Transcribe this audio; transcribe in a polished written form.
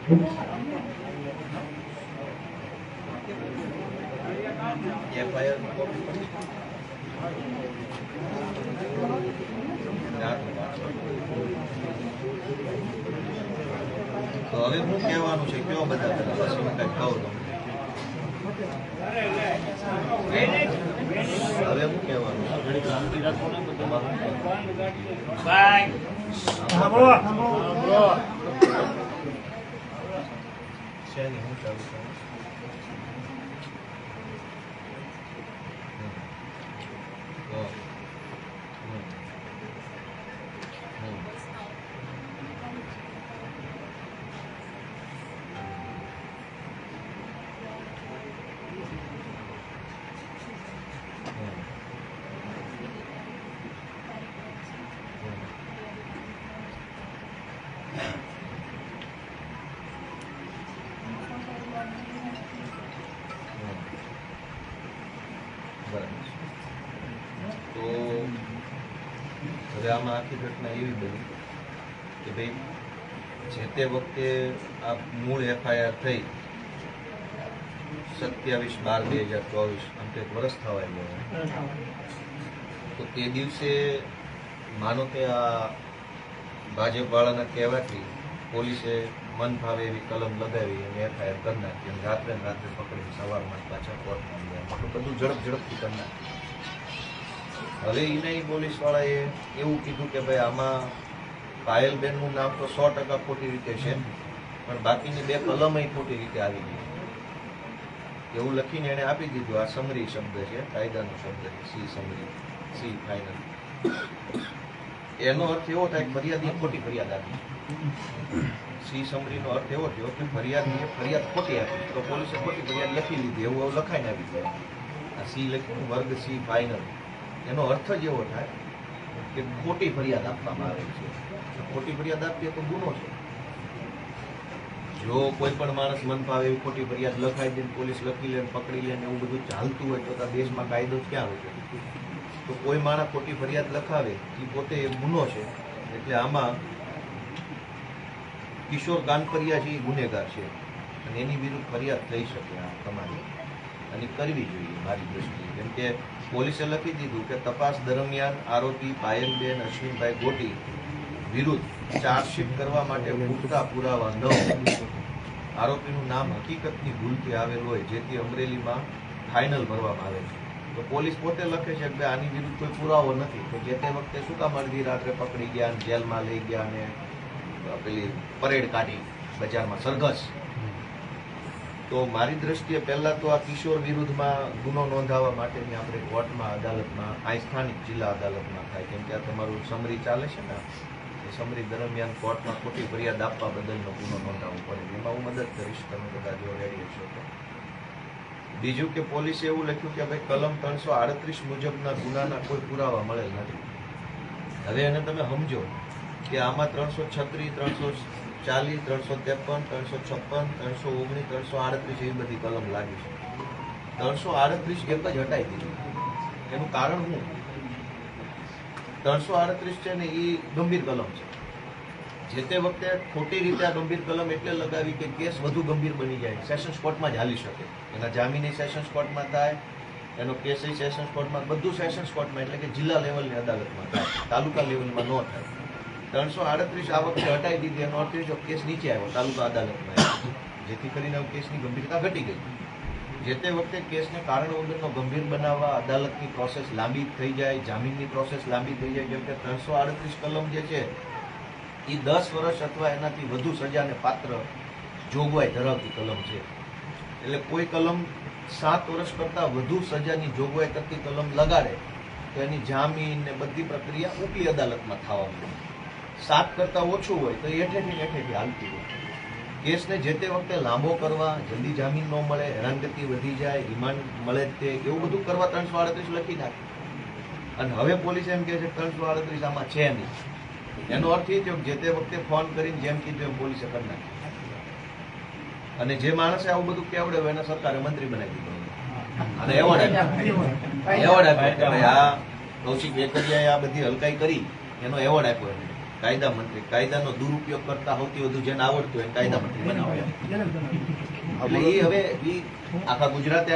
FIR તો હવે હું કહેવાનું છે કયો બધા પછી હું કંઈક કહું હવે હું કહેવાનું શેની હું ચાલુ કરું તો હવે આમાં આખી ઘટના એવી બની કે ભાઈ જે તે વખતે આ મૂળ એફઆઈઆર થઈ 27/12/2024 આમ તો 1 વર્ષ થવા આવ્યો તો તે દિવસે માનો કે આ ભાજપવાળાના કહેવાથી પોલીસે મન ફાવે એવી કલમ લગાવી અને એફઆઈઆર કરી નાખી અને રાત્રે પકડીને સવારમાં પાછા કોર્ટમાં ગયા બધું ઝડપથી કરી નાખ્યું. હવે એના પોલીસવાળાએ એવું કીધું કે ભાઈ આમાં પાયલબેનનું નામ તો 100% ખોટી રીતે છે પણ બાકીની 2 કલમ ખોટી રીતે આવી ગઈ એવું લખીને એને આપી દીધું. આ સમરી શબ્દ છે, કાયદાનો શબ્દ છે, સી સમરી, સી ફાઇનલ. એનો અર્થ એવો થાય કે ફરિયાદીએ ખોટી ફરિયાદ આપી. સી સમરીનો અર્થ એવો થયો કે ફરિયાદીએ ફરિયાદ ખોટી આપી તો પોલીસે ખોટી ફરિયાદ લખી લીધી એવું લખાઈને આવી ગયું. આ સી લખ્યું વર્ગ સી ફાઇનલ એનો અર્થ જ એવો થાય કે ખોટી ફરિયાદ આપવામાં આવે છે. ખોટી ફરિયાદ આપીએ તો ગુનો છે. જો કોઈ પણ માણસ મન ફાવે એવી ખોટી ફરિયાદ લખાઈ દે, પોલીસ લખી લે, પકડી લે ને એવું બધું ચાલતું હોય તો દેશમાં કાયદો ક્યાં હોય? તો કોઈ માણસ ખોટી ફરિયાદ લખાવે એ પોતે ગુનો છે. એટલે આમાં કિશોર કાનપરિયા છે એ ગુનેગાર છે અને એની વિરુદ્ધ ફરિયાદ થઈ શકે આ તમારી અને કરવી જોઈએ મારી દ્રષ્ટિએ. કેમ કે પોલીસે લખી દીધું કે તપાસ દરમિયાન આરોપી પાયલબેન અશ્વિનભાઈ ગોટી વિરુદ્ધ ચાર્જશીટ કરવા માટે પૂરતા પુરાવા ન આરોપીનું નામ હકીકતની ભૂલથી આવેલ હોય જેથી અમરેલીમાં ફાઇનલ ભરવામાં આવે છે. તો પોલીસ પોતે લખે છે કે આની વિરુદ્ધ કોઈ પુરાવો નથી તો જે તે વખતે શું કામ અડધી રાત્રે પકડી ગયા અને જેલમાં લઈ ગયા અને પેલી પરેડ કાઢી બજારમાં સરઘસ. તો મારી દ્રષ્ટિએ પહેલા તો આ કિશોર વિરુદ્ધમાં ગુનો નોંધાવવા માટેની આપણે કોર્ટમાં, અદાલતમાં, આ સ્થાનિક જિલ્લા અદાલતમાં થાય. કેમ કે આ તમારું સમરી ચાલે છે ને, એ સમરી દરમિયાન કોર્ટમાં ખોટી ફરિયાદ આપવા બદલનો ગુનો નોંધાવવો પડે. એમાં હું મદદ કરીશ, તમે બધા જો રેડી હશો તો. બીજું કે પોલીસે એવું લખ્યું કે ભાઈ કલમ 338 મુજબના ગુનાના કોઈ પુરાવા મળેલ નથી. હવે એને તમે સમજો કે આમાં 336, 340, 353, 356, 319, 338 એવી બધી કલમ લાગી છે. 338 એક જ હટાવી દીધી. એનું કારણ શું? 338 છે ને એ ગંભીર કલમ છે. જે તે વખતે ખોટી રીતે આ ગંભીર કલમ એટલે લગાવી કે કેસ વધુ ગંભીર બની જાય, સેશન્સ કોર્ટમાં જ હાલી શકે. એના જામીન સેશન્સ કોર્ટમાં થાય, એનો કેસ સેશન્સ કોર્ટમાં, બધું સેશન્સ કોર્ટમાં એટલે કે જિલ્લા લેવલની અદાલતમાં થાય, તાલુકા લેવલમાં ન થાય. 338 આ વખતે હટાવી દીધી. એનો અર્થ એ કેસ નીચે આવ્યો તાલુકા અદાલતમાં, જેથી કરીને કેસની ગંભીરતા ઘટી ગઈ. જે તે વખતે કેસને કારણ વગરનો ગંભીર બનાવવા અદાલતની પ્રોસેસ લાંબી થઈ જાય, જામીનની પ્રોસેસ લાંબી થઈ જાય. જેમ કે 338 કલમ જે છે એ 10 વર્ષ અથવા એનાથી વધુ સજાને પાત્ર જોગવાઈ ધરાવતી કલમ છે. એટલે કોઈ કલમ 7 વર્ષ કરતાં વધુ સજાની જોગવાઈ કરતી કલમ લગાડે તો એની જામીન ને બધી પ્રક્રિયા ઉપલી અદાલતમાં થવા મળે. 7 કરતાં ઓછું હોય તો હેઠેથી હાલતી હોય. કેસને જે તે વખતે લાંબો કરવા, જલ્દી જામીન ન મળે, હેરાનગતિ વધી જાય, રિમાન્ડ મળે તે એવું બધું કરવા 338 લખી નાખે. અને હવે પોલીસ એમ કહે છે 338 આમાં છે નહીં. એનો અર્થ એ થયો કે જે તે વખતે ફોન કરીને જેમ કીધું એમ પોલીસે કરી નાખ્યું. અને જે માણસે આવું બધું કેવડાવ્યું એને સરકારે મંત્રી બનાવી દીધો અને એવોર્ડ આપ્યો. આ કૌશિક વેકરિયાએ આ બધી હલકાઈ કરી એનો એવોર્ડ આપ્યો એને. કાયદા મંત્રી, કાયદાનો દુરુપયોગ કરતા સૌથી વધુ જેને આવડતું હોય એને કાયદા મંત્રી બનાવ્યા. એટલે એ હવે આખા ગુજરાતે